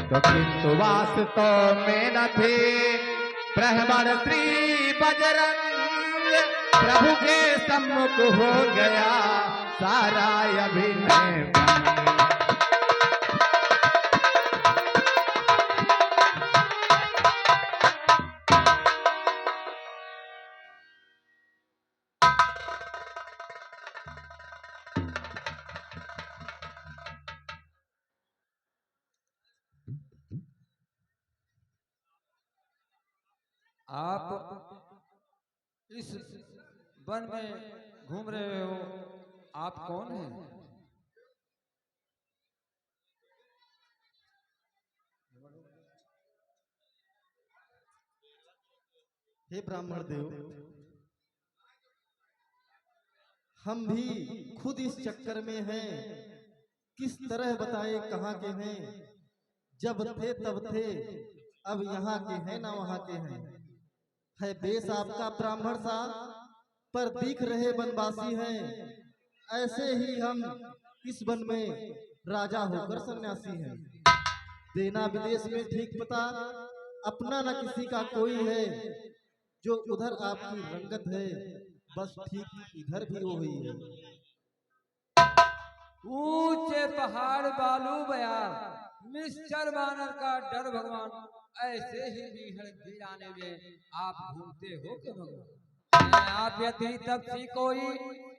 तो किंतु वास्तव में न थे ब्राह्मण श्री बजरंग, प्रभु के सम्मुख हो गया सारा अभिनय। आप इस वन में घूम रहे हो, आप कौन हैं? हे ब्राह्मण देव, हम भी खुद इस चक्कर में हैं। किस तरह बताए कहाँ के हैं? जब थे तब थे, अब यहाँ के हैं ना वहाँ के हैं। है बेस आपका ब्राह्मण सा, पर दिख रहे वनवासी हैं। ऐसे ही हम इस वन में राजा होकर सन्यासी हैं। देना विदेश में ठीक पता, अपना न किसी का कोई है। जो उधर आपकी रंगत है, बस ठीक इधर भी वो ही है। ऊंचे पहाड़ बालू बयार, निश्चर बानर का डर भगवान। ऐसे ही बीहड़ वीराने में आप घूमते हो के भगवान? आप यदि तब सी कोई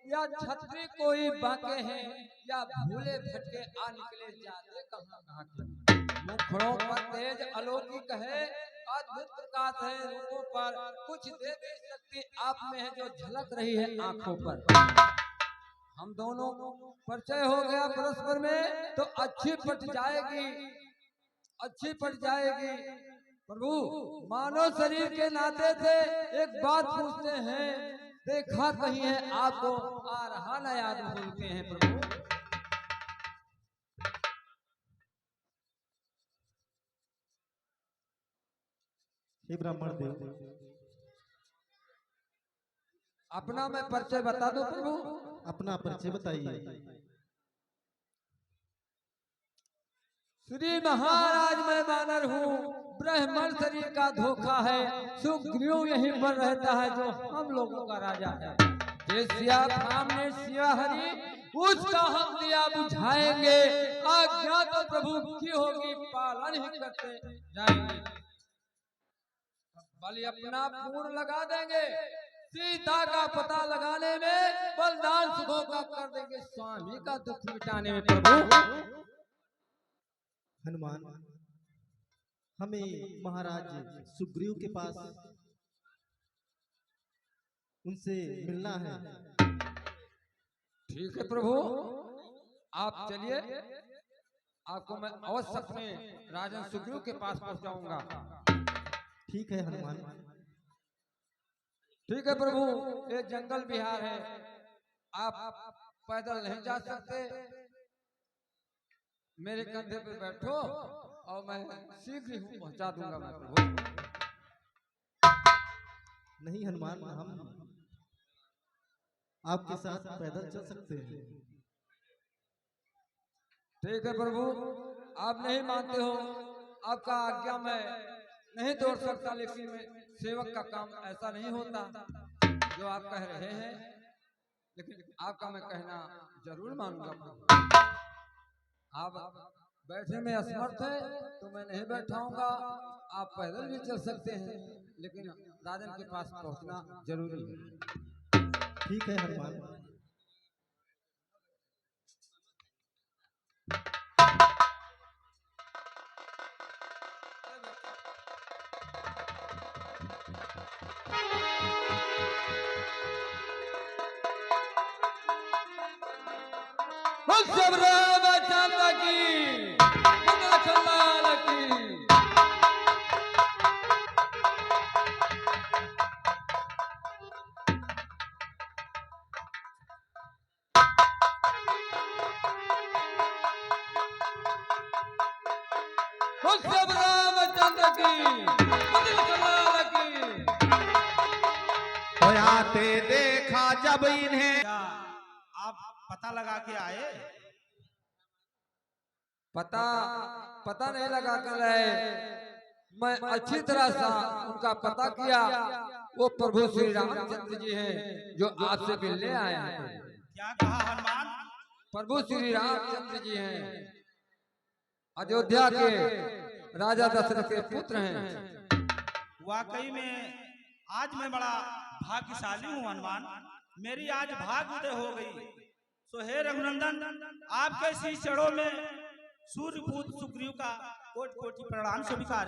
या छत्री कोई बाके हैं, या भूले भटके आ निकले जाते कहाँ कहाँ के। मुखड़ों पर तेज अलौकिक है, अद्भुत प्रकाश है रूपों पर। कुछ देवी शक्ति आप में है जो झलक रही है आंखों पर। हम दोनों परिचय हो गया परस्पर में तो अच्छी पट जाएगी, अच्छी पट जाएगी। प्रभु मानव शरीर के नाते थे एक बात पूछते हैं, देखा कहीं है आपको आ रहा ना याद भूलते हैं प्रभु? हे ब्राह्मण देव, अपना मैं परिचय बता दूं प्रभु? अपना परिचय बताइए। श्री महाराज मैं वानर हूँ, ब्राह्मण शरीर का धोखा है। सुग्रीव यहीं पर रहता है जो हम लोगों का राजा है। सिया सामने सिया हरि, उसका हम दिया बुझाएंगे। आज्ञा तो प्रभु की होगी, पालन ही करते जाएंगे। बलि अपना पूर्ण लगा देंगे, सीता का पता लगाने में, बलिदान सुखों का कर देंगे, स्वामी का दुख मिटाने में प्रभु। हनुमान, हमें महाराज सुग्रीव के पास उनसे मिलना है। ठीक है प्रभु, आप चलिए, आपको मैं अवश्य अपने राजन सुग्रीव के पास पहुंचाऊंगा। ठीक है हनुमान। ठीक है प्रभु, ये जंगल बिहार है, आप पैदल नहीं जा सकते। मेरे कंधे पे बैठो और मैं शीघ्र ही पहुंचा दूंगा मैं प्रभु। नहीं हनुमान, हम आपके साथ पैदल चल सकते हैं। ठीक है प्रभु, आप नहीं मानते हो, आपका आज्ञा मैं नहीं तोड़ सकता, लेकिन सेवक का काम ऐसा नहीं होता जो आप कह रहे हैं। लेकिन आपका मैं कहना जरूर मानूंगा प्रभु। आप बैठने में असमर्थ है तो मैं नहीं बैठाऊंगा। आप पैदल भी चल सकते हैं, लेकिन राजन के पास पहुंचना जरूरी है। ठीक है हनुमान। आते देखा जब इन्हें आप पता लगा के आए? पता नहीं लगा कर रहे, मैं अच्छी तरह से उनका पता किया। वो प्रभु श्री रामचंद्र जी हैं जो आपसे मिलने आए हैं। क्या कहा हनुमान? प्रभु श्री रामचंद्र जी हैं, अयोध्या के राजा दशरथ के पुत्र हैं। वाकई में आज मैं बड़ा भाग्यशाली हूँ हनुमान, मेरी आज भाग्य उदय हो गई। सो हे रघुनंदन, आपके इसी चरणों में सूर्यपुत्र सुग्रीव का कोटि कोटि प्रणाम स्वीकार।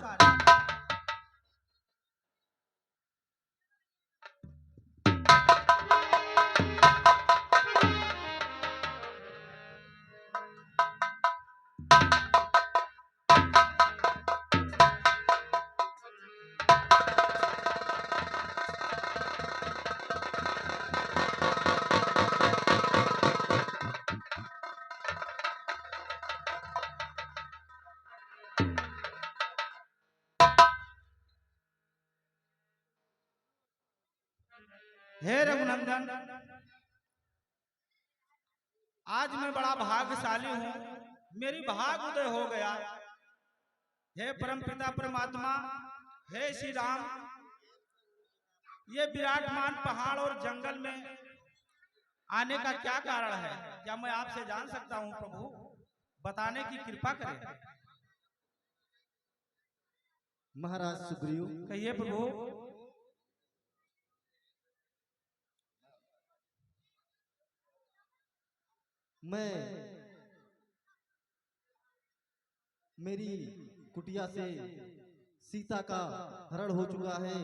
हे रघुनंदन, आज मैं बड़ा भाग्यशाली हूँ, मेरी भाग उदय हो गया। हे परमपिता परमात्मा, हे श्री राम, ये विराटमान पहाड़ और जंगल में आने का क्या कारण है? क्या मैं आपसे जान सकता हूँ प्रभु? बताने की कृपा करें। महाराज सुग्रीव, कहिए प्रभु। मेरी कुटिया से सीता का हरण हो चुका है,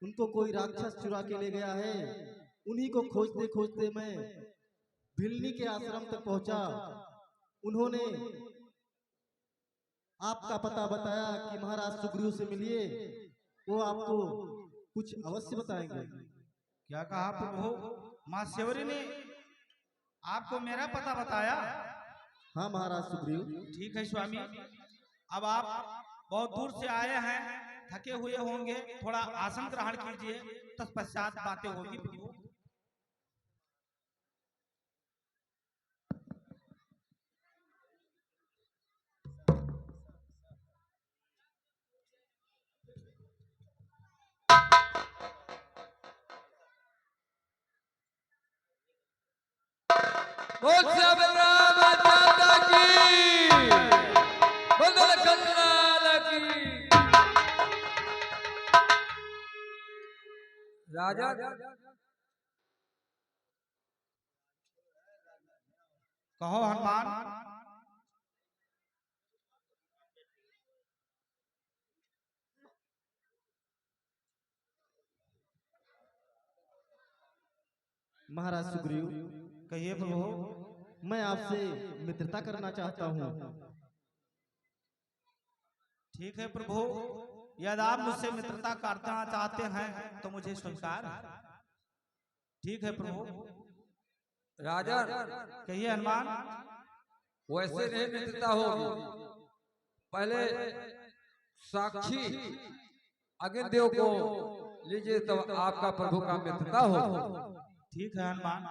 उनको कोई राक्षस चुरा के ले गया है। उन्हीं को खोजते खोजते मैं भिलनी के आश्रम तक पहुंचा। उन्होंने आपका पता बताया कि महाराज सुग्रीव से मिलिए, वो आपको कुछ अवश्य बताएंगे। क्या कहा प्रभु? माँ सेवरी ने आपको मेरा पता बताया? हाँ महाराज सुग्रीव। ठीक है स्वामी, अब आप बहुत दूर से आए हैं, थके हुए होंगे, थोड़ा आसन ग्रहण कीजिए, तत्पश्चात बातें होगी प्रभु। बोल श्याम राम माता की, बोल कल्याण की। राजा कहो हनुमान। महाराज सुग्रीव, कहिए प्रभु। मैं आपसे मित्रता करना चाहता हूँ। ठीक है प्रभु, यदि आप मुझसे मित्रता करना चाहते हैं तो मुझे स्वीकार है। ठीक है प्रभु। राजा कहिए हनुमान। वैसे नहीं मित्रता होगी, पहले साक्षी अग्निदेव को लीजिए तब आपका प्रभु का मित्रता हो। ठीक है हनुमान,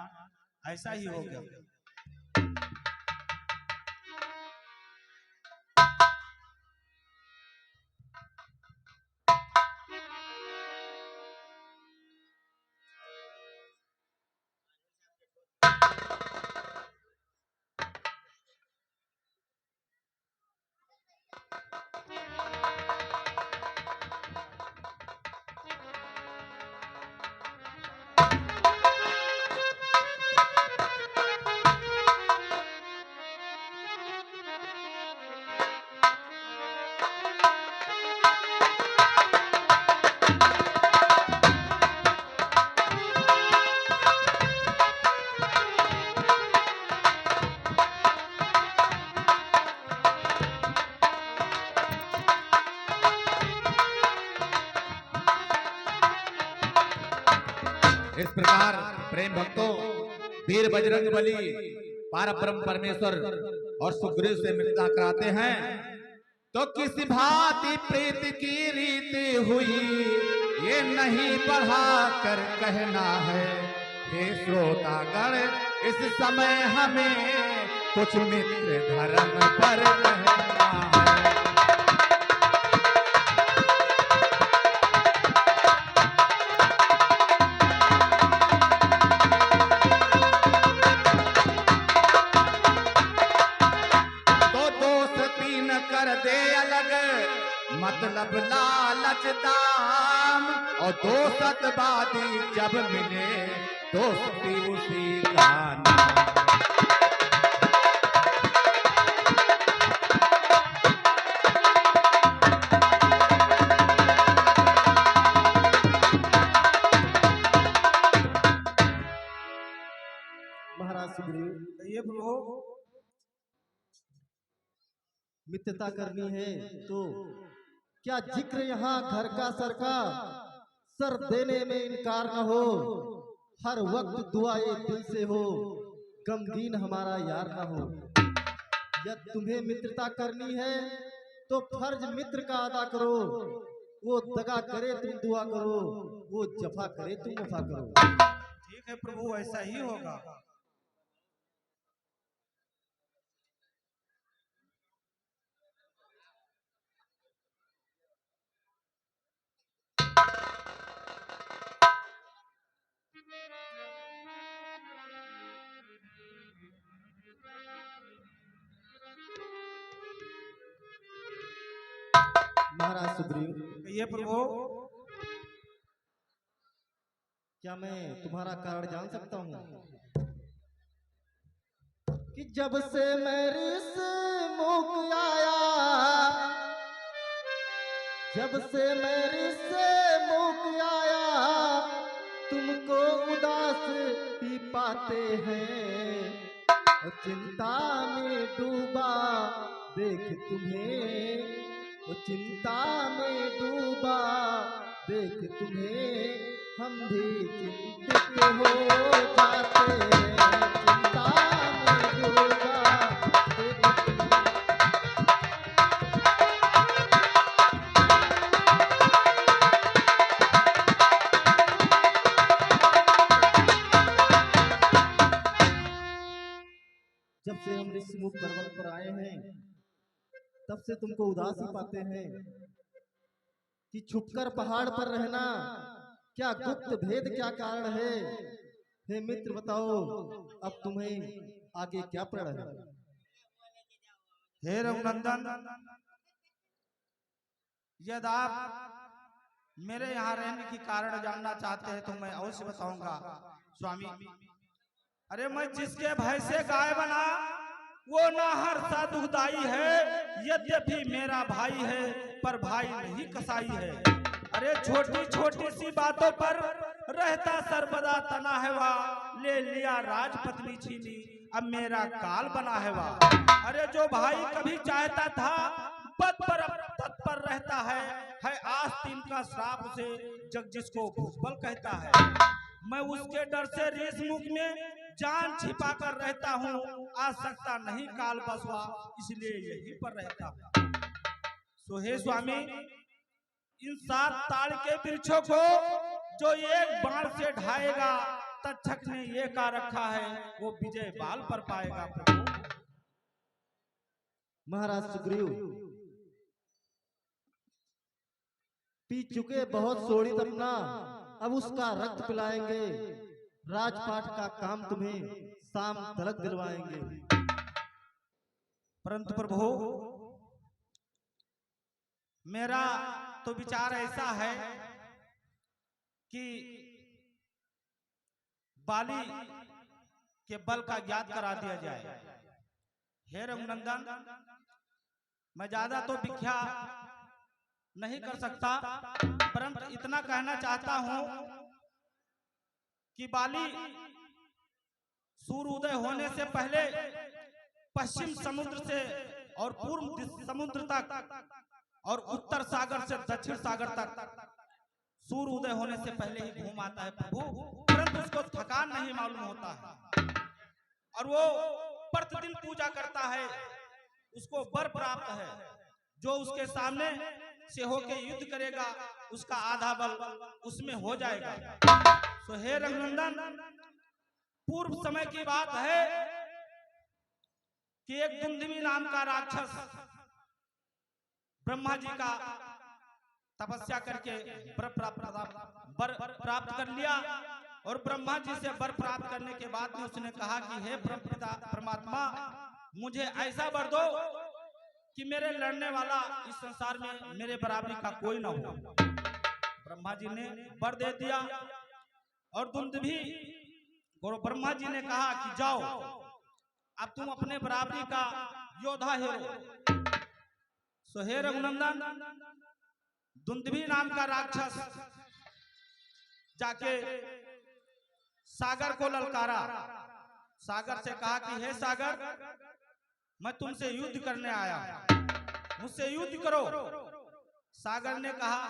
ऐसा ही हो गया। इस प्रकार प्रेम भक्तों वीर बजरंग बली पारब्रह्म परमेश्वर और सुग्रीव से मित्रता कराते हैं। तो किस भांति प्रीत की रीति हुई ये नहीं बढ़ा कर कहना है। हे श्रोतागण इस समय हमें कुछ मित्र धर्म पर रहना है। तो दोस्ती न कर दे अलग, मतलब लालच दाम, और दोस्तवादी जब मिले दोस्ती उसी का नाम। महाराज सुग्रीव, ये प्रभु मित्रता करनी है तो क्या जिक्र यहाँ घर का सर का, सर देने में इनकार न हो। हर वक्त दुआए दिल से हो, गमगीन हमारा यार न हो। यदि तुम्हें मित्रता करनी है तो फर्ज मित्र का अदा करो। वो दगा करे तुम दुआ करो, वो जफा करे तुम वफा करो। ठीक है प्रभु, ऐसा ही होगा। महाराज सुग्रीव, ये प्रभु क्या मैं तुम्हारा कारण जान सकता हूँ? कि जब से मेरी से मुख आया, जब से मेरी से मुख आया, तुमको उदास ही पाते हैं। और चिंता में डूबा देख तुम्हें, वो चिंता में डूबा देख तुम्हें, हम भी चिंतित हो जाते हैं। चिंता में डूबा देख तुम्हें। जब से हम ऋषिमुख पर्वत पर आए हैं तब से तुमको उदास ही पाते हैं। कि छुपकर पहाड़ पर रहना क्या गुप्त भेद, क्या कारण है? हे मित्र बताओ, अब तुम्हें आगे क्या प्रण है? हे रघुनंदन, यदि आप मेरे यहाँ रहने की कारण जानना चाहते हैं तो मैं अवश्य बताऊंगा स्वामी। अरे मैं जिसके भय से गाय बना वो नाहर सा दुखदाई है। यद्यपि मेरा भाई है पर भाई नहीं कसाई है। अरे छोटी छोटी सी बातों पर रहता सर्वदा तना है वा, ले लिया राजपत्नी छीनी अब मेरा काल बना है वा। अरे जो भाई कभी चाहता था पद पर अब तत्पर रहता है आस्तीन का श्राप से जग जिसको भूपल कहता है। मैं उसके डर से ऋषिमुख में जान छिपा कर रहता हूँ। आ सकता नहीं काल बसवा, इसलिए यहीं पर रहता हूँ। सो हे स्वामी, इन 7 ताड़ के वृक्षों को जो एक बाण से ढाएगा, तक्षक ने ये कहा रखा है वो विजय बाल पर पाएगा। प्रभु महाराज सुग्रीव, पी चुके बहुत सोड़ी तपना, अब उसका रक्त पिलाएंगे। राजपाट का काम तुम्हें शाम तलक दिलवाएंगे। परंतु प्रभु मेरा तो विचार ऐसा है कि बाली के बल का ज्ञात करा दिया जाए। हे रघुनंदन, मैं ज्यादा तो व्याख्या नहीं कर सकता, परंतु इतना कहना चाहता हूं कि बाली सूर्य उदय होने से पहले पश्चिम समुद्र से और पूर्व समुद्र तक और उत्तर सागर से दक्षिण सागर तक सूर्य उदय होने से पहले ही घूम आता है प्रभु। परंतु उसको थकान नहीं मालूम होता है और वो प्रतिदिन पूजा करता है, उसको वर प्राप्त है। जो उसके सामने से होके युद्ध करेगा उसका आधा बल उसमें हो जाएगा। तो हे रघुनंदन, पूर्व समय की बात है कि एक दुंदुभी नाम का राक्षस ब्रह्मा जी का तपस्या करके वर प्राप्त कर लिया। और ब्रह्मा जी से वर प्राप्त करने के बाद में उसने कहा कि हे परमपिता परमात्मा, मुझे ऐसा वर दो कि मेरे लड़ने वाला इस संसार में मेरे बराबरी का कोई ना हो। ब्रह्मा जी ने वर दे दिया और दुंदुभी और ब्रह्मा जी ने कहा कि जाओ, अब तुम अपने बराबरी का योद्धा हो। सो हे रघुनंदन, दुंदुभी नाम का राक्षस जाके सागर को ललकारा। सागर से कहा कि हे सागर, मैं तुमसे युद्ध करने आया, मुझसे युद्ध करो। सागर ने कहा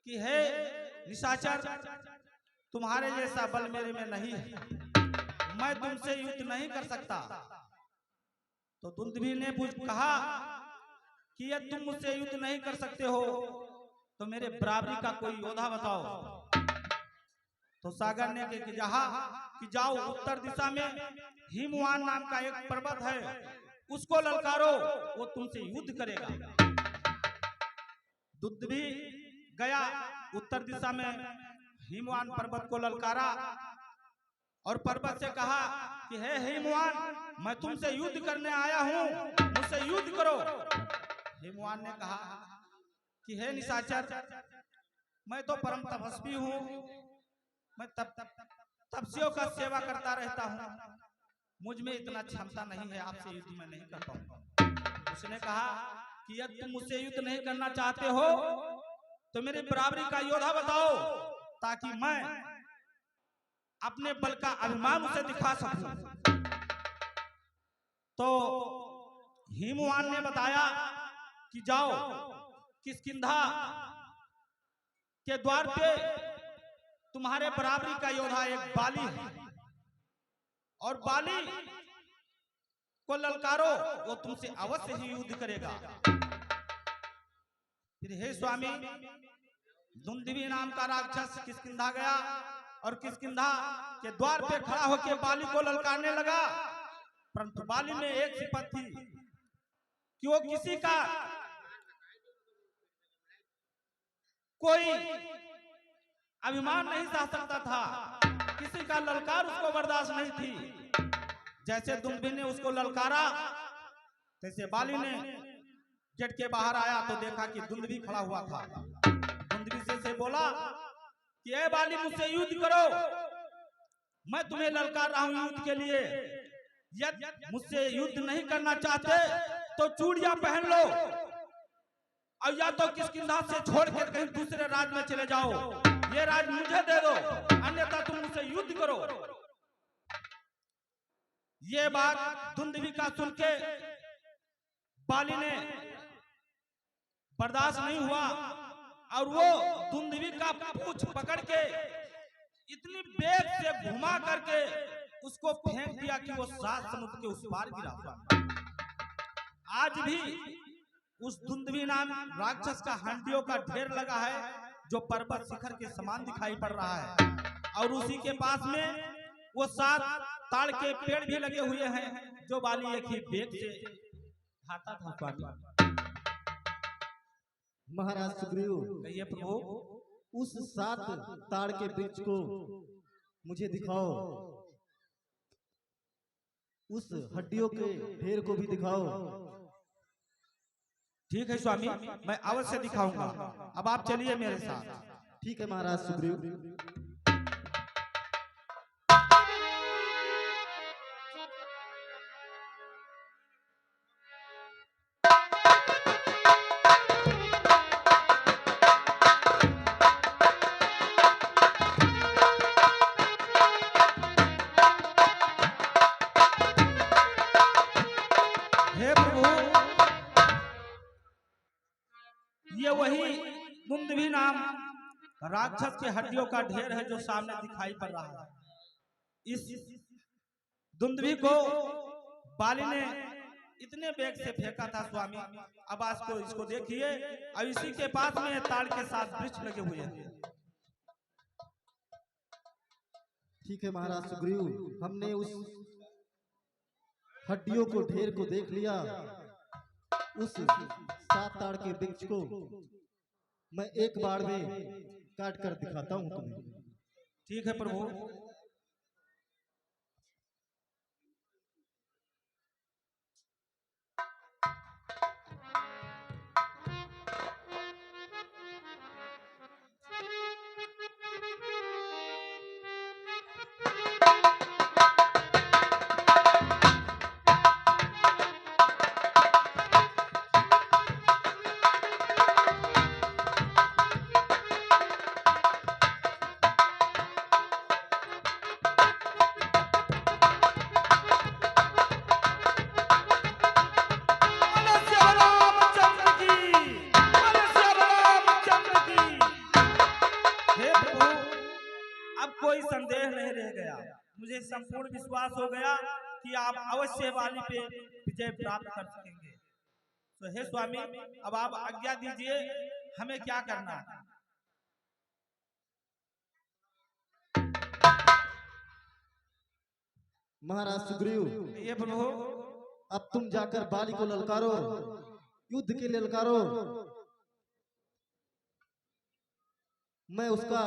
कि हे निशाचर, तुम्हारे जैसा बल मेरे में नहीं है, मैं तुमसे युद्ध नहीं कर सकता। तो दुंदुभी ने कहा कि यदि तुम मुझसे युद्ध नहीं कर सकते हो तो मेरे बराबरी का कोई योद्धा बताओ। तो सागर ने कहा कि जाओ, उत्तर दिशा में हिमवान नाम का एक पर्वत है, उसको ललकारो, वो तुमसे युद्ध करेगा। दुंदुभी गया, उत्तर दिशा में हिमवान पर्वत को ललकारा और पर्वत से कहा कि हे हिमवान, मैं तुमसे युद्ध करने आया हूं, मुझसे युद्ध करो। हिमवान ने कहा कि हे निशाचर, मैं तो परम तपस्वी हूं, मैं तपस्वियों का सेवा करता रहता हूं, मुझ में इतना क्षमता नहीं है, आपसे युद्ध मैं नहीं कर पाऊंगा। उसने कहा कि यदि तुम मुझसे युद्ध नहीं करना चाहते हो तो मेरे बराबरी का योद्धा बताओ, ताकि मैं अपने बल का अभिमान उसे दिखा सकूं। तो हिमवान ने बताया कि जाओ, किष्किंधा के द्वार पे तुम्हारे बराबरी का योद्धा एक बाली है, और बाली को ललकारो, वो तुमसे अवश्य ही युद्ध करेगा। फिर हे स्वामी, दुंदुभी नाम का राक्षस किष्किंधा गया और किष्किंधा के द्वार पे खड़ा होकर बाली को ललकारने लगा। परंतु बाली में एक सिफत थी कि वो किसी का कोई अभिमान नहीं सह सकता था, किसी का ललकार उसको बर्दाश्त नहीं थी। जैसे दुंदुभी ने उसको ललकारा, तैसे बाली ने गेट के बाहर आया तो देखा कि दुंदुभी खड़ा हुआ था। दुंदुभी से बोला कि ए बाली, मुझसे युद्ध करो, मैं तुम्हें ललकार रहा हूं युद्ध के लिए। यदि मुझसे युद्ध नहीं करना चाहते तो चूड़ियां पहन लो, और या तो किष्किंधा से छोड़कर कहीं दूसरे राज्य में चले जाओ, ये राज मुझे दे दो, अन्यथा तुम मुझसे युद्ध करो। ये बात दुंदुभी का सुन के बाली ने बर्दाश्त नहीं हुआ और वो दुंदुभी का पूंछ पकड़ के इतनी बेग से घुमा करके उसको फेंक दिया कि वो 7 समुद्र के उस पार गिरा। आज भी उस दुंदुभी नाम राक्षस का हंडियों का ढेर लगा है, जो पर्वत शिखर के समान दिखाई पड़ रहा है, और उसी के पास में वो 7 ताड़ के पेड़ भी लगे हुए हैं, जो बाली एक ही बेग से खाता था। स्वामी महाराज सुग्रीव, कहिए प्रभु। उस 7 ताड़ के वृक्ष को मुझे दिखाओ, उस हड्डियों के ढेर को भी दिखाओ। ठीक है स्वामी, मैं अवश्य दिखाऊंगा। अब आप चलिए मेरे साथ। ठीक है महाराज सुग्रीव। हे प्रभु, ये वही दुंदुभी नाम राक्षस के हड्डियों का ढेर है जो सामने दिखाई पड़ रहा है। इस दुंदुभी को बाली ने इतने बेग से फेंका था स्वामी। अब आज को इसको देखिए, अब इसी के पास में ताड़ के साथ वृक्ष लगे हुए हैं। ठीक है महाराज सुग्रीव, हमने उस हड्डियों को ढेर को देख लिया। उस 7 ताड़ के वृक्ष को मैं एक बार में काट कर दिखाता हूँ तुम्हें। ठीक है प्रभु। कोई संदेह नहीं रह गया। मुझे संपूर्ण विश्वास हो गया कि आप अवश्य वाली पे विजय प्राप्त कर सकेंगे। तो हे स्वामी, अब आप आज्ञा दीजिए, हमें क्या करना है? महाराज सुग्रीव, ये प्रभु, अब तुम जाकर बाली को ललकारो, युद्ध के लिए ललकारो। मैं उसका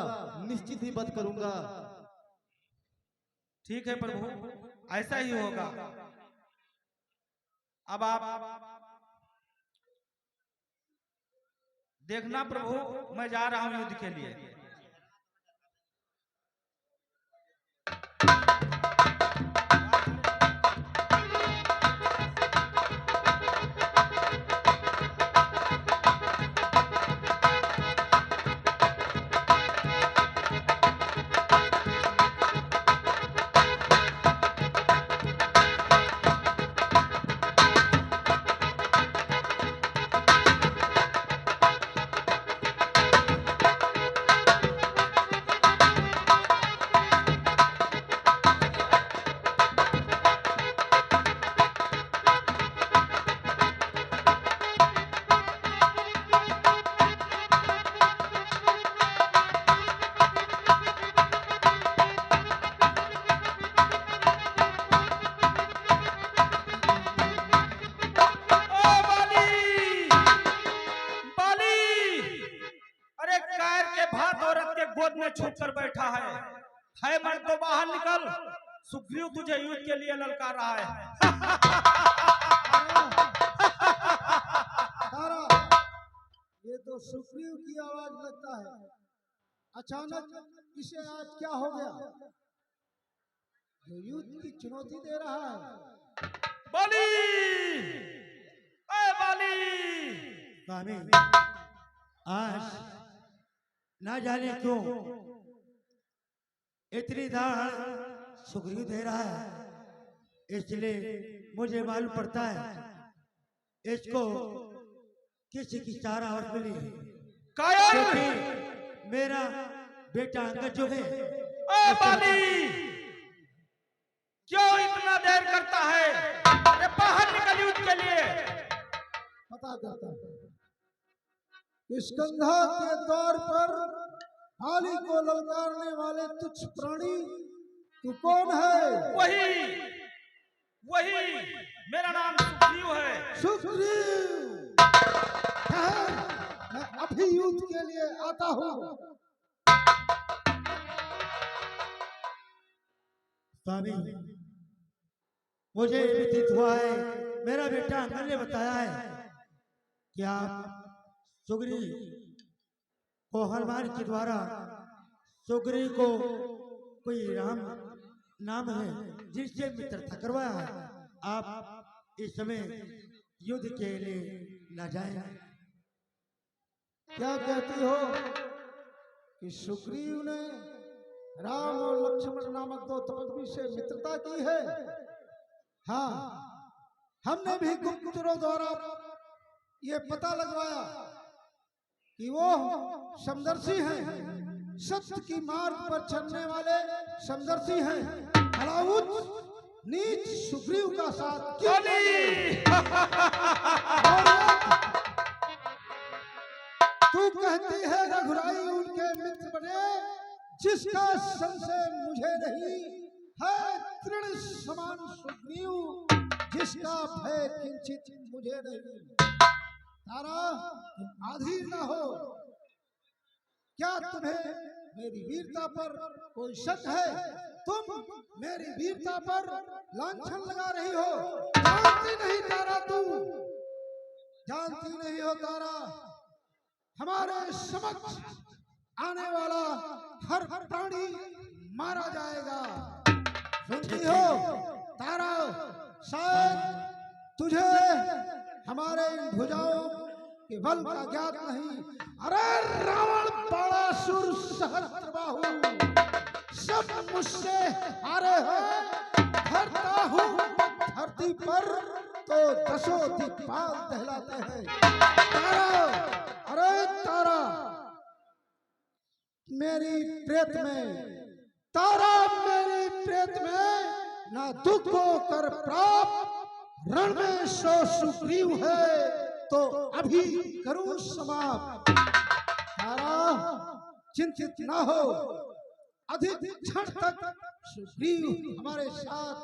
निश्चित ही वध करूंगा। ठीक है प्रभु, ऐसा ही होगा। अब आप देखना प्रभु, मैं जा रहा हूं युद्ध के लिए। गोद में छुप कर बैठा है मर्द तो बाहर निकल, सुग्रीव तुझे युद्ध के लिए ललकार रहा है। ये तो सुग्रीव की आवाज लगता है। अचानक इसे आज क्या हो गया जो युद्ध की चुनौती दे रहा है? बाली, बाली। स्वामी, आज ना जाने क्यों इतनी दाढ़ सुग्रीव दे रहा है, इसलिए मुझे मालूम पड़ता है इसको किसी की चारा और मिली, क्योंकि मेरा बेटा अंगद जो है। बाली, क्यों इतना देर करता है? अरे बाहर निकल युद्ध के लिए। पता करता है स्कंधा के द्वार पर हाली को ललकारने वाले तुच्छ प्राणी तू कौन है? वही मेरा नाम सुग्रीव है। सुग्रीव, मैं अभी युद्ध के लिए आता हूँ। स्वामी, मुझे व्यतीत हुआ है, मेरा बेटा अंगद ने बताया है कि आप सुग्रीव को हनुमान के द्वारा सुग्रीव को कोई राम नाम है जिससे मित्रता करवाया है। आप इस समय युद्ध के लिए न जाएं। क्या कहती हो कि सुग्रीव ने राम और लक्ष्मण नामक 2 तपस्वी से मित्रता की है? हाँ, हमने भी गुप्तचरों द्वारा ये पता लगवाया कि वो समदर्शी हैं, सत्य की मार्ग पर चलने वाले समदर्शी हैं। अलाउद नीच सुग्रीव का साथ क्यों? तू कहती है रघुराई उनके मित्र बने, जिसका संशय मुझे नहीं है दृढ़ समान सुग्रीव, जिसका भय किंचित मुझे नहीं। तारा तुम आधीर न हो। क्या तुम्हें मेरी वीरता पर कोई शक है? तुम मेरी वीरता पर लांछन लगा रही हो। जानती नहीं तारा, तू जानती नहीं हो तारा, हमारे समक्ष आने वाला हर प्राणी मारा जाएगा। सुनती हो तारा, शायद तुझे हमारे इन भुजाओं के बल का ज्ञात नहीं। अरे रावण बाणासुर सहस्त्रबाहु सब मुझसे हारे हैं। धरता हूँ धरती पर तो दसों दिक्पाल दहलाते हैं। तारा, अरे तारा मेरी प्रेत में, तारा मेरी प्रेत में ना दुख को कर प्राप्त। रण में सो सुग्रीव है तो अभी करूं समाप्त। तारा चिंतित ना हो, अधिक क्षण तक सुग्रीव हमारे साथ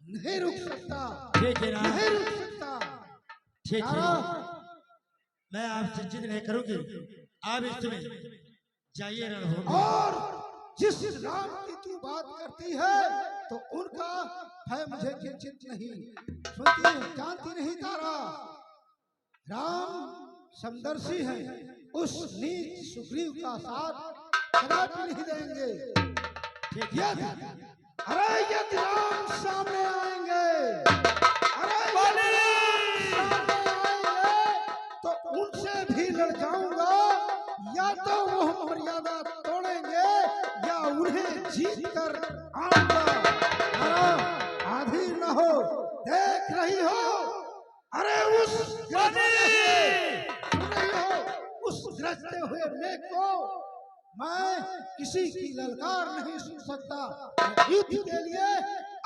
नहीं रुक सकता, नहीं रुक सकता। ठीक है, तारा, मैं आपसे जिद नहीं करूंगी। आप इस समय जाइए रणभूमि। और जिस राम की तू बात करती है तो उनका भय मुझे किंचित नहीं। सुनती जानती नहीं तारा, राम समदर्शी है, उस नीच सुग्रीव का साथ कदापि नहीं देंगे। अरे यदि राम सामने आएंगे, अरे सामने आएंगे तो उनसे भी लड़ जाऊंगा। या तो वो मर्यादा तोड़ेंगे या उन्हें जीत कर आऊंगा। आधी न हो, देख रही हो, अरे उस गरजते हुए मेघ को मैं किसी की ललकार नहीं सुन सकता। युद्ध के लिए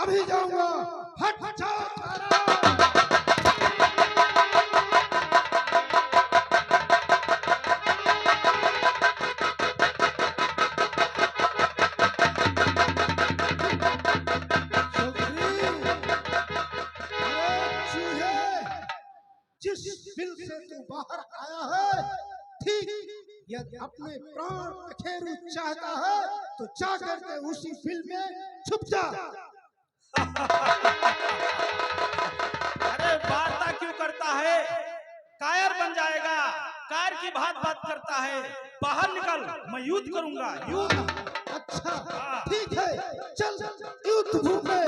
अभी जाऊंगा। हट जाओ तारा। जिस बिल से तू बाहर आया है, ठीक यदि अपने प्राण पखेरु चाहता है तो जाकर के उसी बिल में छुप जा। अरे वार्ता क्यों करता है? कायर बन जाएगा। कायर की बात करता है। बाहर निकल, मैं युद्ध करूंगा। युद्ध? अच्छा ठीक है, चल युद्ध भूमि में।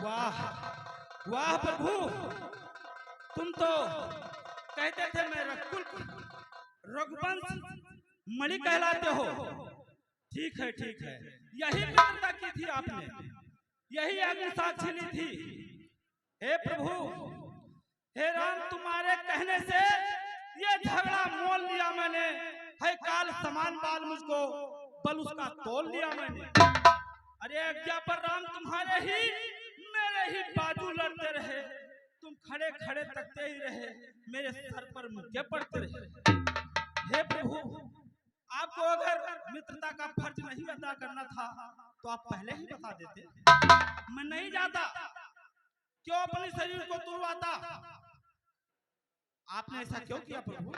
वाह वाह प्रभु, तुम तो कहते थे मैं रघुवंश मणि कहलाते हो। ठीक है ठीक है, यही मित्रता की थी आपने, यही अग्नि साक्षी ली थी। हे प्रभु, हे राम, तुम्हारे कहने से ये झगड़ा मोल लिया मैंने। है काल समान बाल मुझको, बल उसका तोल लिया मैंने। अरे आज्ञा पर राम, तुम्हारे ही मेरे ही बाजू लड़ते रहे, तुम खड़े खड़े तकते ही रहे, मेरे सर पर मुक्के पड़ते रहे। हे प्रभु, आपको अगर मित्रता का फर्ज नहीं अदा करना था तो आप पहले ही बता देते, मैं नहीं जाता। क्यों अपने शरीर को तुड़वाता? आपने ऐसा क्यों किया प्रभु?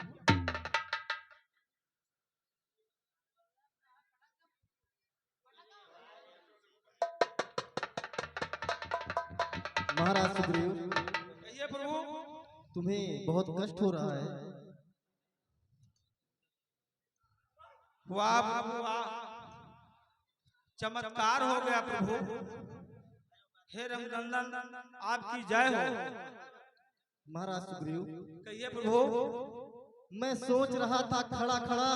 महाराज सुग्रीव, कहिए प्रभु। तुम्हें बहुत कष्ट हो रहा है। वाह प्रभु वाह, चमत्कार हो गया प्रभु। हे रघुनंदन, आपकी जय हो। महाराज सुग्रीव, कहिए प्रभु। मैं सोच रहा था खड़ा खड़ा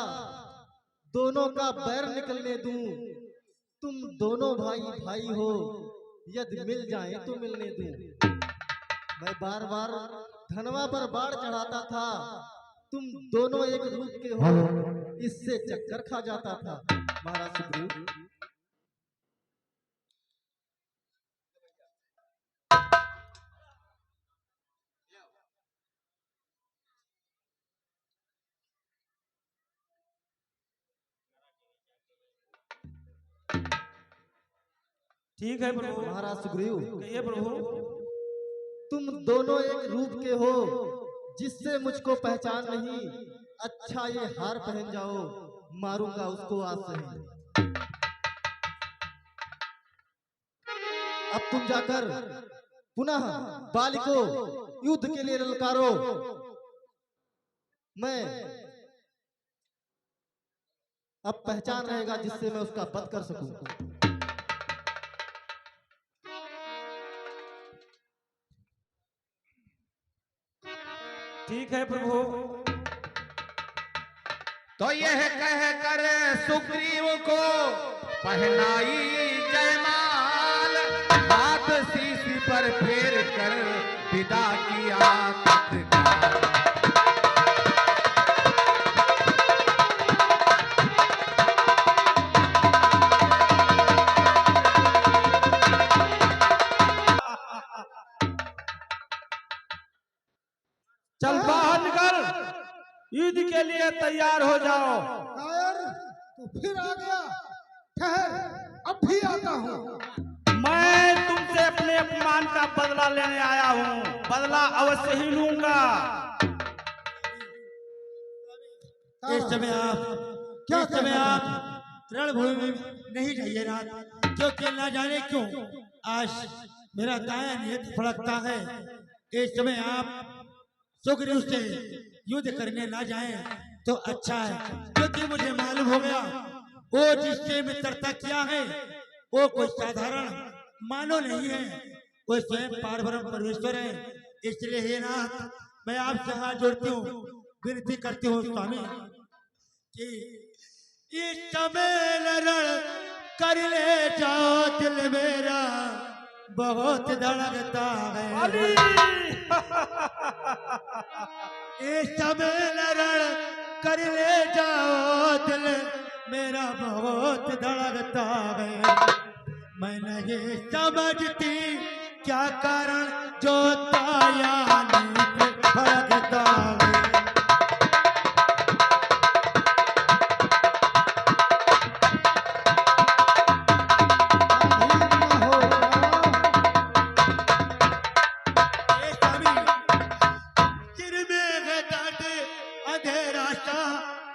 दोनों का बैर निकलने दूं। तुम दोनों भाई भाई हो, यदि मिल जाए तो मिलने दूं। मैं बार बार धनवा पर बाढ़ चढ़ाता था, तुम दोनों एक रूप के हो, इससे चक्कर खा जाता था। महाराज सुग्रीव, ठीक है प्रभु। महाराज सुग्रीव, कहिए प्रभु। तुम दोनों एक रूप के हो, जिससे मुझको पहचान नहीं। अच्छा ये हार पहन जाओ, मारूंगा उसको आज से ही। अब तुम जाकर पुनः बाली को युद्ध के लिए ललकारो। मैं अब पहचान रहेगा जिससे मैं उसका वध कर सकूं। ठीक है प्रभु। तो यह कह कर सुग्रीव को पहनाई जयमाल, हाथ शीश पर फेर कर विदा किया तत्काल। चल बाहर निकल, युद्ध के लिए तैयार हो जाओ। कायर, तू फिर आ गया। ठहर, अब भी आता हूँ। मैं तुमसे अपने अपमान का बदला लेने आया हूँ, बदला अवश्य ही लूंगा। इस समय आप रणभूमि में नहीं जाइए नाथ, क्योंकि ना जाने क्यों आज मेरा दाया नियत फड़कता है। इस समय आप सुग्रीव से युद्ध करने ना जाएं तो अच्छा है, क्योंकि मुझे मालूम हो गया वो जिससे मित्रता किया है वो कोई साधारण मानव नहीं है, वो स्वयं पारब्रह्म परमेश्वर है। इसलिए हे नाथ, मैं आपसे हाथ जोड़ती हूँ, विनती करती हूँ स्वामी कि इस समय लड़ कर ले जाओ, दिल मेरा बहुत धड़कता है। इस समय लड़ कर ले जाओ, दिल मेरा बहुत धड़कता है। मैं नहीं समझती क्या कारण जो ताया नहीं भड़कता है।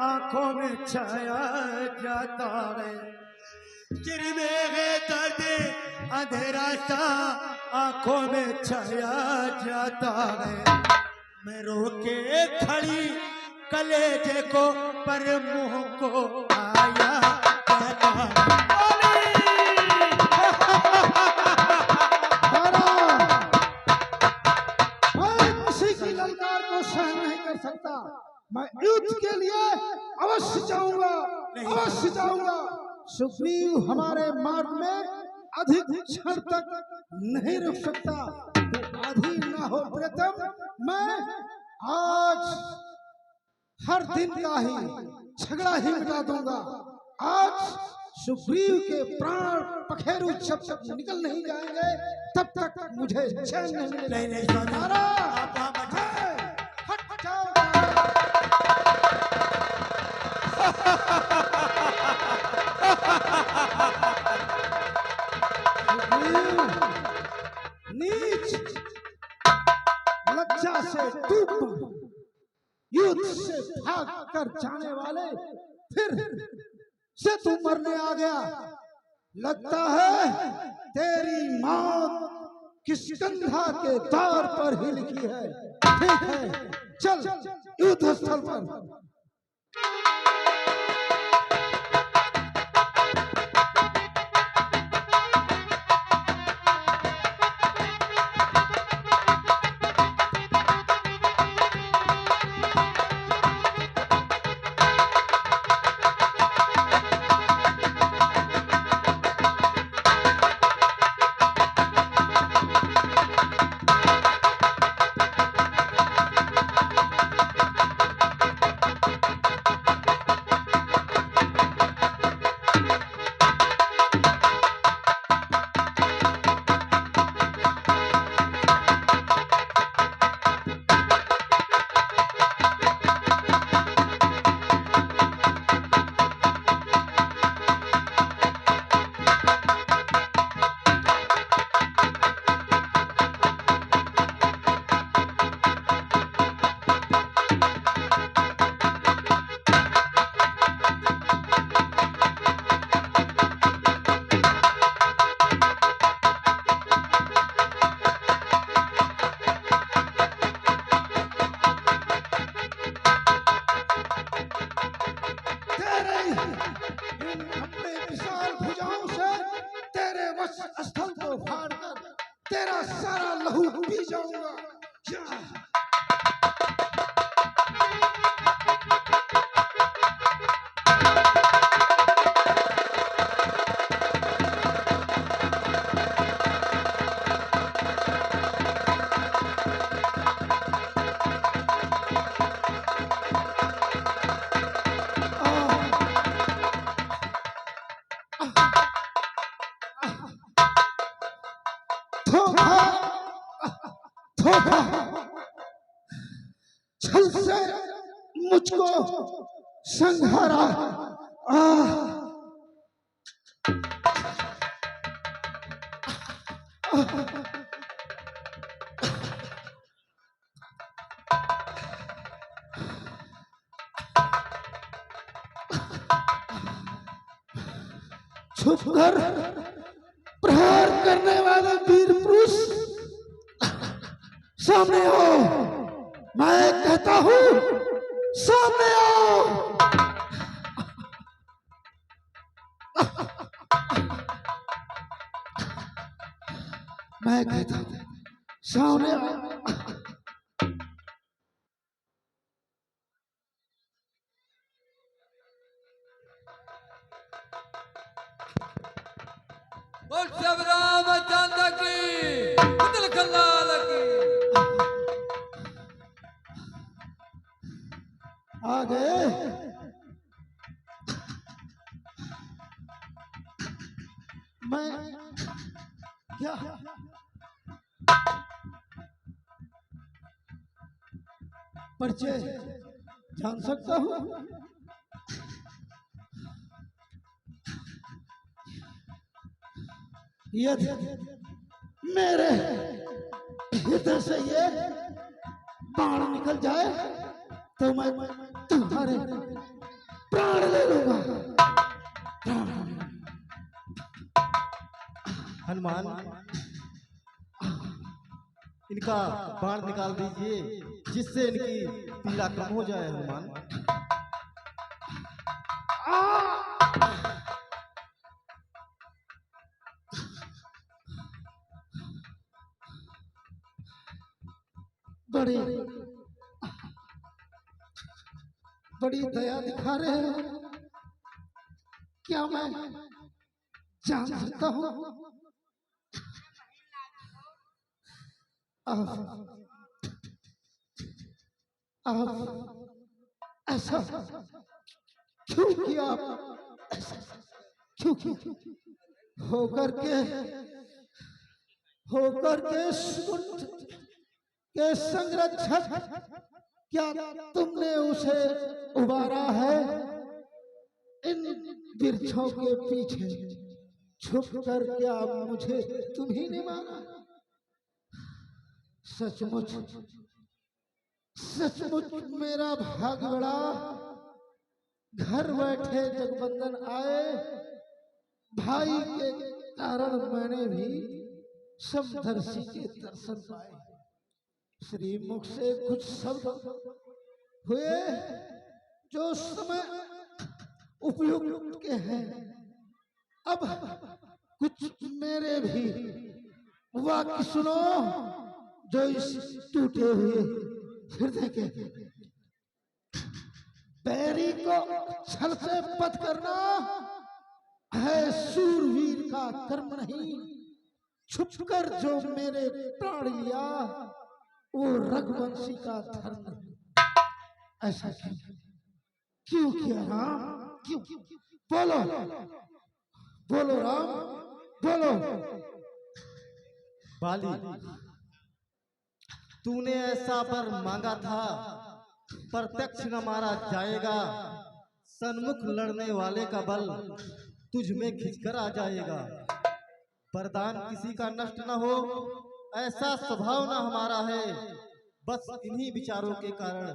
आंखों में छाया जाता है, सिर में है दर्द अंधेरा सा आंखों में छाया जाता है। मैं रोके खड़ी कलेजे को पर मुंह को आया जाता है। सुग्रीव हमारे मार्ग में अधिक क्षण तक नहीं रुक सकता। तो अधीर ना हो प्रीतम, मैं आज हर दिन का ही झगड़ा ही मिटा दूंगा। आज सुग्रीव के प्राण पखेरु जब तक निकल नहीं जाएंगे तब तक मुझे चैन नहीं मिलेगा। नहीं नहीं स्वामी, तारा, आप वहाँ मत जाओ। हट जाओ तारा। सुग्रीव, नीच, लज्जा से डूब, युद्ध से भाग कर जाने वाले फिर से तू मरने आ गया। लगता है तेरी मौत किष्किंधा के द्वार पर ही लिखी है। ठीक है, चल युद्ध स्थल पर। अपने विशाल भुजाओं से तेरे वक्ष स्थल को फाड़ कर तेरा सारा लहू पी जाऊंगा। छल से मुझको संहारा। छुप कर प्रहार करने वाले वीर पुरुष सामने आओ। मैं कहता हूं सामने आओ। मैं कहता हूं सामने आओ। बोल सब रामचंद्र की, दिल कल्लाल की। आ गए। मैं क्या परिचय जान सकता हूँ? यदि मेरे हृदय से ये बाण निकल जाए तो मैं तुम्हारे प्राण ले लूंगा। हनुमान, इनका बाण निकाल दीजिए जिससे इनकी पीड़ा कम हो जाए। हनुमान, बड़ी बड़ी दया दिखा रहे हैं। क्या मैं जान सकता हूँ आप ऐसा क्यों किया? ऐसा क्यों किया? होकर के समुद्र के संरक्षक, क्या तुमने उसे उबारा है? इन वृक्षों के पीछे छुप कर क्या मुझे तुम ही ने मारा? सचमुच सचमुच मेरा भाग बड़ा। घर बैठे जगबंधन आए, भाई के कारण मैंने भी समदर्शी के दर्शन पाए। श्री मुख से कुछ शब्द हुए जो समय उपयुक्त के हैं। अब कुछ मेरे भी वाक्य सुनो जो इस टूटे हुए हृदय के। बैरी को छल से पथ करना है शूरवीर का कर्म नहीं। छुपकर जो मेरे प्राण लिया वो रघुवंशी का धर्म नहीं। ऐसा क्यों किया राम? क्यों? बोलो बोलो राम, बोलो। बाली, तूने ऐसा वर मांगा था, प्रत्यक्ष न मारा जाएगा। सन्मुख लड़ने वाले का बल तुझ में खिंचकर आ जाएगा। वरदान किसी का नष्ट न हो, ऐसा स्वभाव न हमारा है। बस इन्हीं विचारों के कारण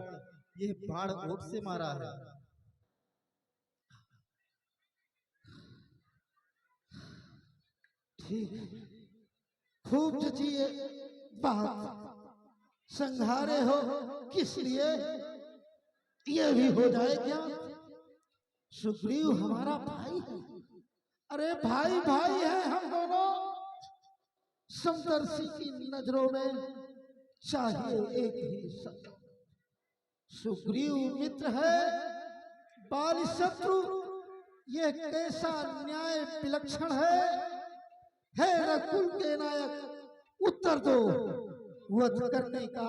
यह बाण ओट से मारा है। ठीक, खूब जचिए बात। संघारे हो किस लिए? ये भी हो जाए क्या? सुग्रीव हमारा भाई है। अरे भाई भाई है हम दोनों। समदर्शी की नजरों में चाहिए एक ही शब्द। सुग्रीव मित्र है, बाली शत्रु। ये कैसा न्याय विलक्षण है। हे रघुकुल के नायक, उत्तर दो। वध करने का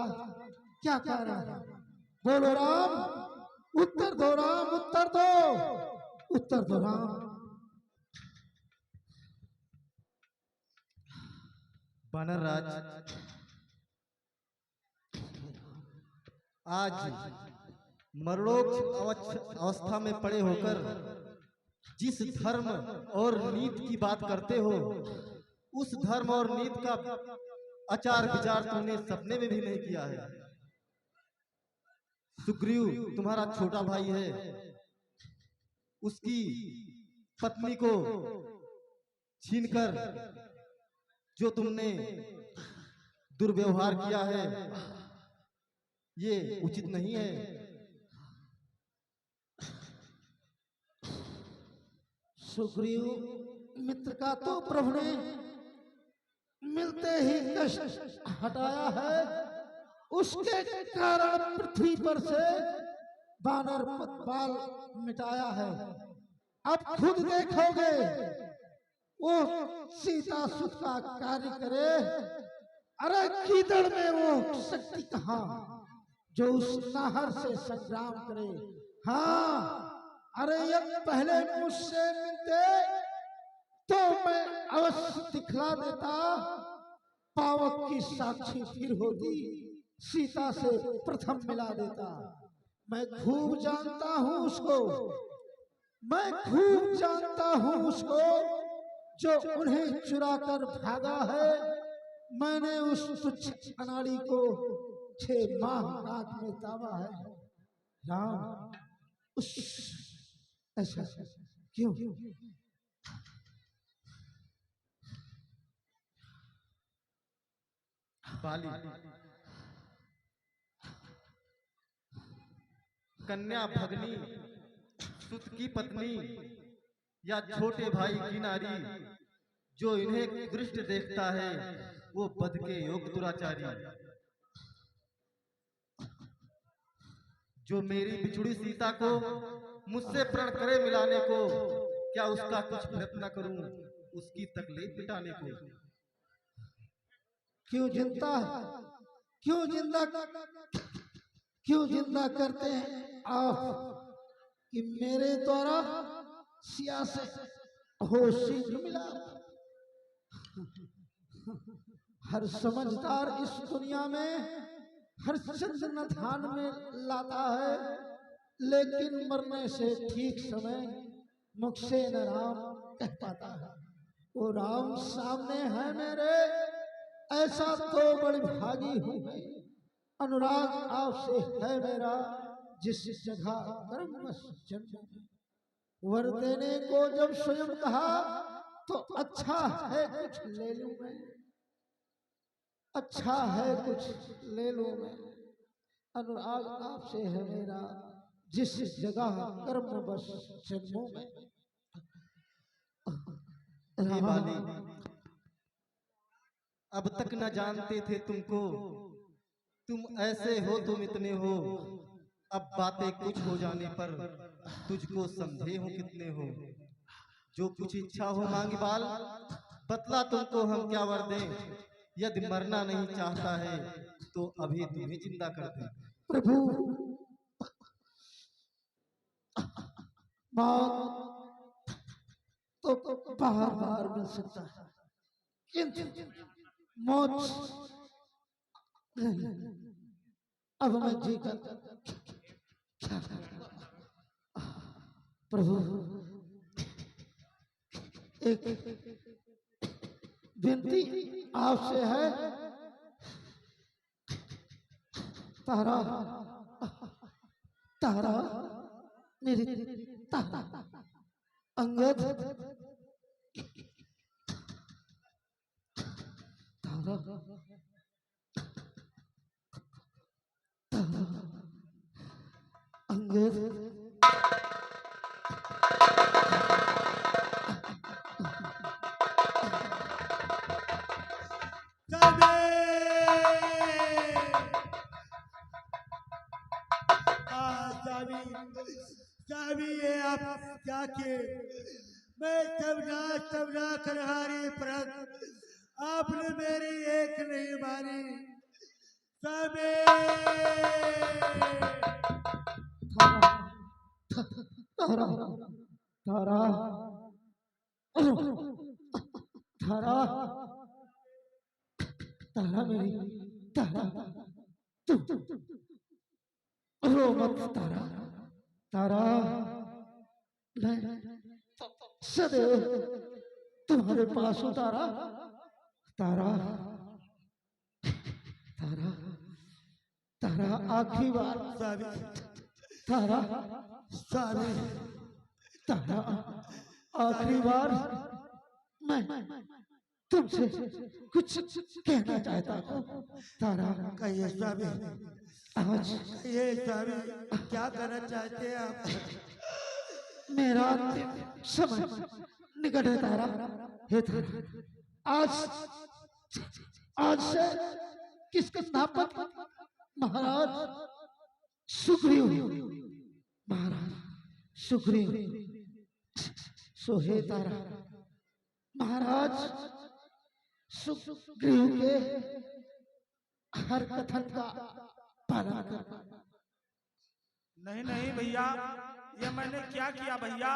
क्या कारण है? बोलो राम, उत्तर दो राम, उत्तर दो, उत्तर दो राम। वानरराज, आज मरणोच्च अवस्था में पड़े होकर जिस धर्म और नीति की बात करते हो, उस धर्म और नीति का आचार विचार तुमने सपने में भी नहीं किया है। सुग्रीव तुम्हारा छोटा भाई है, उसकी पत्नी को छीनकर जो तुमने दुर्व्यवहार किया है, ये उचित नहीं है। सुग्रीव मित्र का तो प्रभु ने मिलते ही कष्ट हटाया है। उसके कारण पृथ्वी पर से वानर पतवाल मिटाया है। अब खुद देखोगे वो सीता सुख का कार्य करे। अरे कीदड़ में वो शक्ति कहाँ जो उस नाहर से संग्राम करे। हाँ, अरे ये पहले मुझसे मिलते तो मैं अवश्य दिखला देता। पावक की साक्षी फिर होती, सीता से प्रथम मिला देता। मैं खूब जानता हूँ उसको, मैं खूब जानता हूँ उसको जो उन्हें चुरा कर भागा है। मैंने उस तुच्छ अनाड़ी को 6 माह रात में दावा है। राम, उस ऐसा क्यों? बाली, कन्या भगनी, सुत की पत्नी या छोटे भाई की नारी जो इन्हें दृष्ट देखता है वो बध के योग दुराचारी। जो मेरी बिछुड़ी सीता को मुझसे प्रण करे मिलाने को, क्या उसका कुछ प्रयत्न करूं उसकी तकलीफ मिटाने को? क्यों जिंदा क्यों जिंदा करते हैं आप कि मेरे द्वारा सिया से हो शीघ्र मिला। हर समझदार इस दुनिया में हर चंद ध्यान में लाता है, लेकिन मरने से ठीक समय मुख से न राम कह पाता है। वो राम सामने है मेरे, ऐसा तो बड़ी भागी हूँ मैं। अनुराग आपसे है मेरा, जिस जगह कर्म जन्म। वर देने को जब स्वयं कहा तो अच्छा है कुछ ले लूं मैं, अच्छा है कुछ ले लूं मैं। अनुराग आपसे है मेरा, जिस जगह कर्म बस जन्मों में। हे बाली, अब तक न जानते थे तुमको, तुम ऐसे हो तुम इतने हो। अब बातें कुछ हो जाने पर तुझको समझे हो कितने हो। जो कुछ इच्छा हो मांग बाल, बतला तुमको हम क्या वर दें। यदि मरना नहीं चाहता है तो अभी तुम्हें जिंदा कर दें। प्रभु, मौत तो बार बार मिल सकता है, किंतु मौत नहीं। अब मैं जी कर क्या करूं? प्रभु, एक विनती आपसे है। तारा तारा मेरी तारा अंगद तारा तारा अंगद साहबी ये आप क्या किए? मैं तबना करहारी परत, आपने मेरी एक नहीं मानी। साहबी तारा तारा तारा तारा मेरी तारा, तू रो मत तारा। तारा मैं सदैव तुम्हारे पास हूँ तारा। तारा तारा तारा आखिरी बार तारा सारे तारा आखिरी बार मैं तुमसे कुछ कहना चाहता हूँ तारा। कहिए साहबी, आज ये साहबी क्या करना चाहते हैं आप? मेरा अंतिम समय निकट है तारा। हे तारा, आज से किसके नापत महाराज सुग्रीव, महाराज सुग्रीव सोहे तारा, महाराज सुग्रीव के हर कथन का पालन करना। नहीं नहीं भैया, ये मैंने क्या किया भैया?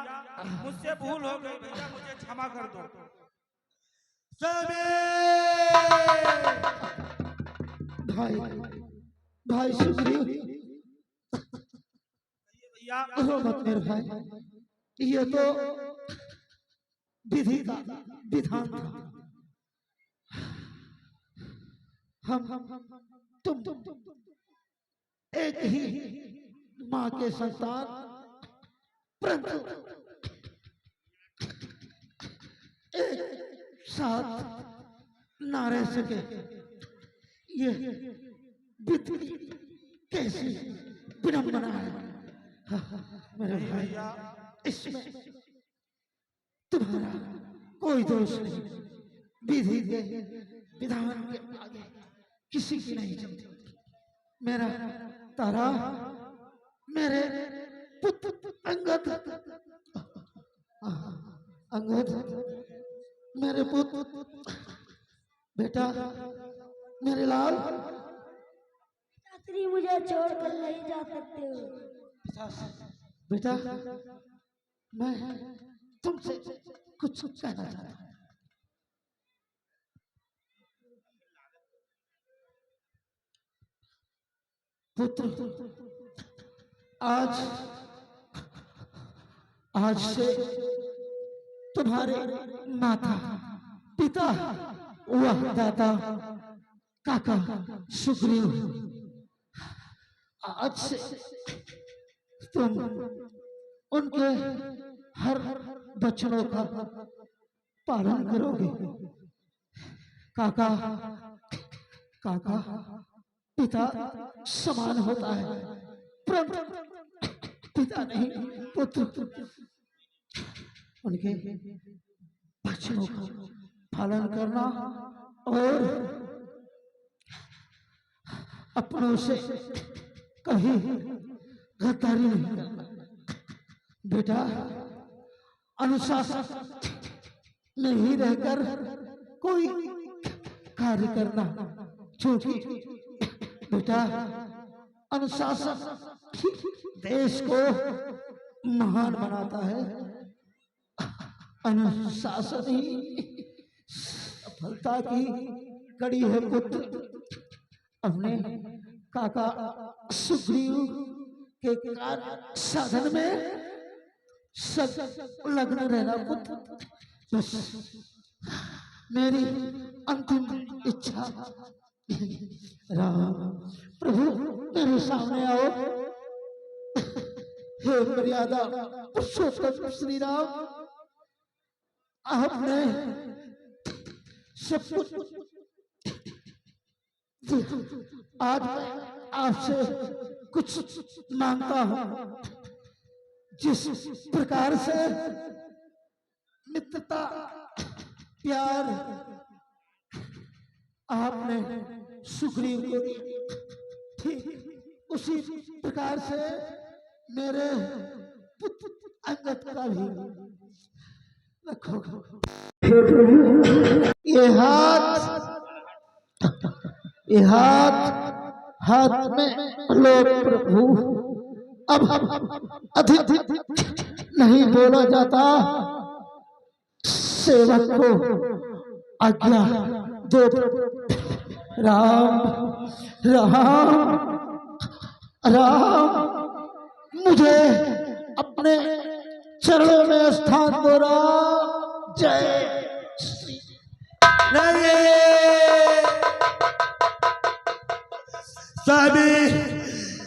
मुझसे भूल हो गई भैया, मुझे क्षमा कर दो। भाई भाई सुग्रीव, भैया रो मत मेरे भाई, ये तो विधि का विधान था। हम तुम एक ही माँ के संतान, परंतु एक साथ ना रह सके। ये विधि कैसी विडंबना है मेरे भाई। इसमें तुम्हारा कोई दोष नहीं। विधि के विधान के आगे किसी की नहीं चलती। मेरा तारा, मेरे पुत्र अंगद अंगद, मेरे पुत्र, बेटा, मेरे लाल, छतरी मुझे छोड़कर नहीं जा सकते हो। बेटा, मैं तुमसे कुछ कहना चाहता हूँ। पुत्र, आज से तुम्हारे माता, पिता, वह दादा, काका सुग्रीव, आज से तुम उनके हर वचनों का पालन करोगे। काका काका पिता समान होता है, परंतु पिता नहीं पुत्र। उनके वचनों का पालन करना और अपनों से कभी गद्दारी नहीं करना। बेटा, अनुशासन में ही रहकर कोई कार्य करना, क्योंकि बेटा अनुशासन देश को महान बनाता है। अनुशासन ही सफलता की कड़ी है। पुत्र, अपने काका सुग्रीव के कार्य साधन में संलग्न रहना। पुत्र, बस मेरी अंतिम इच्छा। राम प्रभु, मेरे सामने आओ। हे मर्यादा पुरुषोत्तम श्री राम, आपने सब कुछ आज मैं आपसे कुछ मांगता हूँ। जिस प्रकार से मित्रता, प्यार आपने सुग्रीव को दिया, ठीक उसी प्रकार से मेरे पुत्र अंगद का भी रखो। ये हाथ में लो प्रभु। अब अधिक नहीं बोला जाता, सेवक को आज्ञा दो। राम राम राम, मुझे अपने चरणों में स्थान दो। राम, जय श्री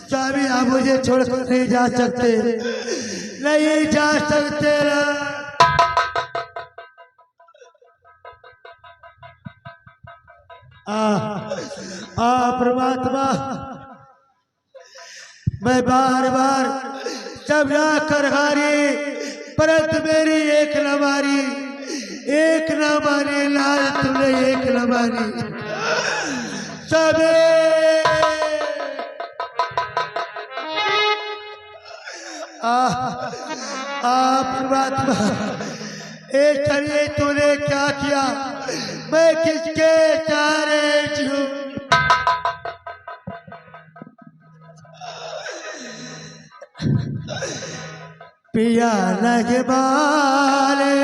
स्वामी, आप मुझे छोड़कर नहीं जा सकते, नहीं जा सकते। परमात्मा, मैं बार बार जब ना कर हारी, परंतु मेरी एक न मारी लाल, तुमने एक न मारी। परमात्मा, एक करिए तूने क्या किया, मैं किसके चारे हूँ। पिया लगे बाले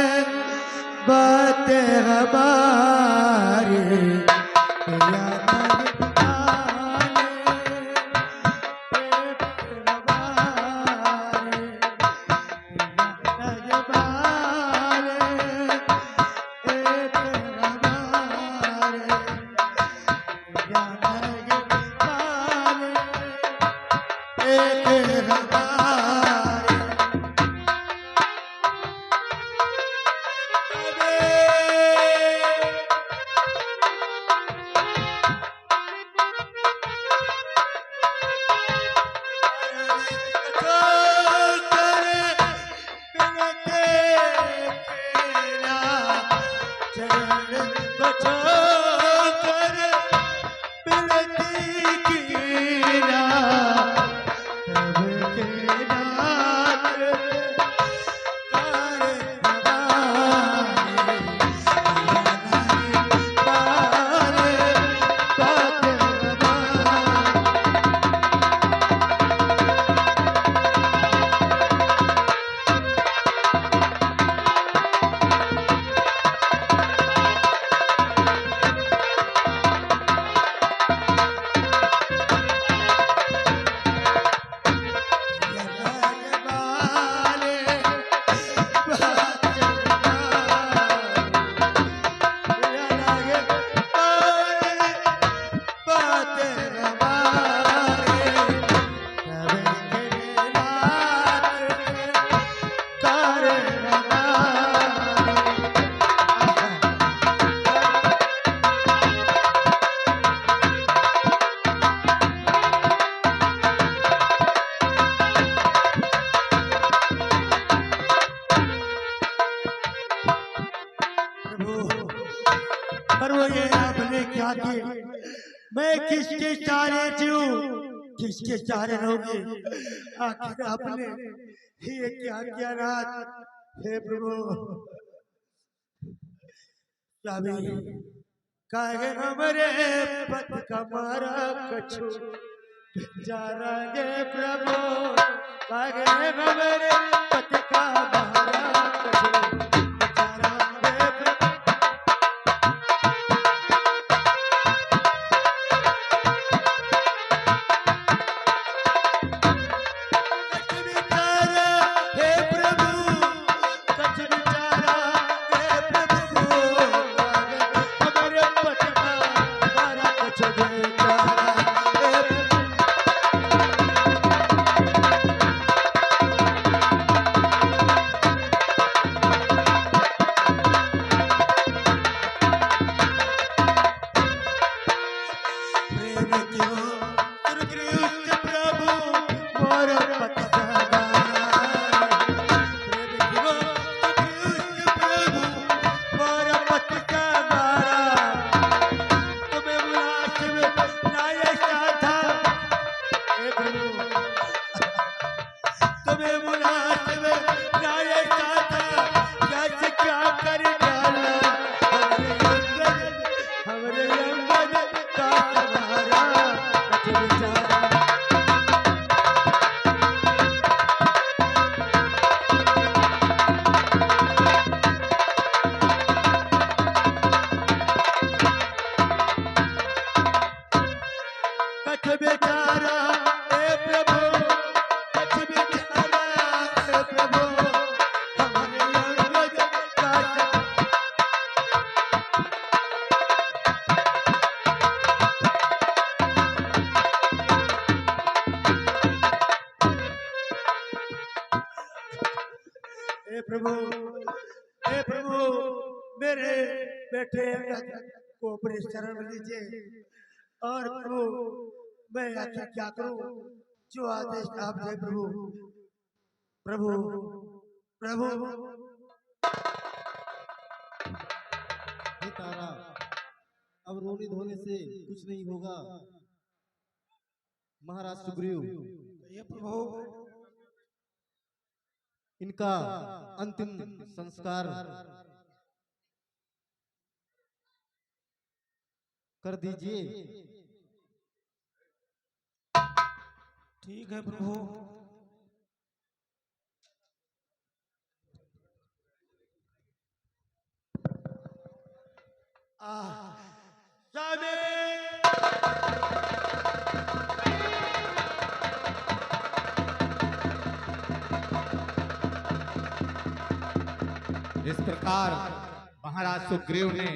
बातें हमारी, पिया पर वो ये आपने क्या किया? मैं किसके सहारे जीऊं, किसके सहारे रहूंगी? आखिर आपने ये क्या किया नाथ? हे प्रभु स्वामी काहे हमरे पथ कमारा कछु जा रे प्रभु, काहे हमरे पथ कमारा कछु जा रे प्रभु। हे प्रभु मेरे बेटे को अपने शरण में लीजिए। और प्रभु मैं आखिर क्या करूं, जो आदेश आप दे प्रभु। प्रभु प्रभु हे तारा, अब रोने धोने से कुछ नहीं होगा। महाराज सुग्रीव, ये प्रभु इनका अंतिम संस्कार कर दीजिए। ठीक है प्रभु। इस प्रकार महाराज सुग्रीव ने